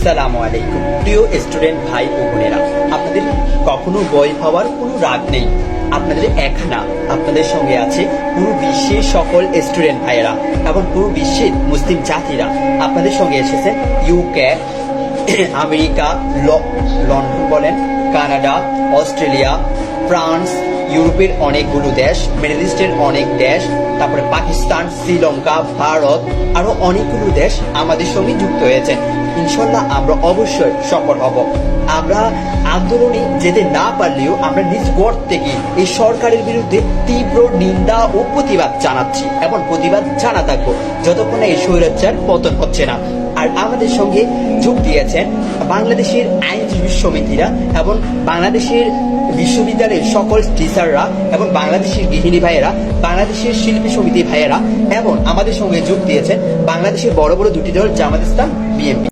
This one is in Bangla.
আসসালামু আলাইকুম প্রিয় স্টুডেন্ট ভাই ও বোনেরা, আপনাদের কখনো ভয় পাওয়ার কোনো রাগ নেই। আপনাদের একখানা আপনাদের সঙ্গে আছে পুরো বিশ্বের সকল স্টুডেন্ট ভাইয়েরা এবং পুরো বিশ্বের মুসলিম জাতিরা আপনাদের সঙ্গে এসেছে। ইউকে, আমেরিকা, লন্ডন বলেন, কানাডা, অস্ট্রেলিয়া, ফ্রান্স, ইউরোপের অনেকগুলো দেশ, মিডল ইস্টের অনেক দেশ, তারপরে পাকিস্তান, শ্রীলঙ্কা, ভারত, আরো অনেকগুলো দেশ আমাদের সঙ্গে যুক্ত হয়েছে। ইনশাল্লাহ আমরা অবশ্যই সফল হব। আমরা আন্দোলনে যেতে না পারলেও আমরা নিজ গড় থেকে এই সরকারের বিরুদ্ধে তীব্র নিন্দা ও প্রতিবাদ জানাচ্ছি এবং প্রতিবাদ জানা থাকবো যতক্ষণ এই স্বৈরাচার পতন হচ্ছে না। আর আমাদের সঙ্গে যোগ দিয়েছেন বাংলাদেশের আইনজীবী সমিতিরা এবং বাংলাদেশের বিশ্ববিদ্যালয়ের সকল টিচাররা এবং বাংলাদেশের গৃহিণী ভাইয়েরা, বাংলাদেশের শিল্পী সমিতি ভাইয়েরা এবং আমাদের সঙ্গে যোগ দিয়েছেন বাংলাদেশের বড় বড় দুটি দল, জামাত ইসলাম, বিএনপি।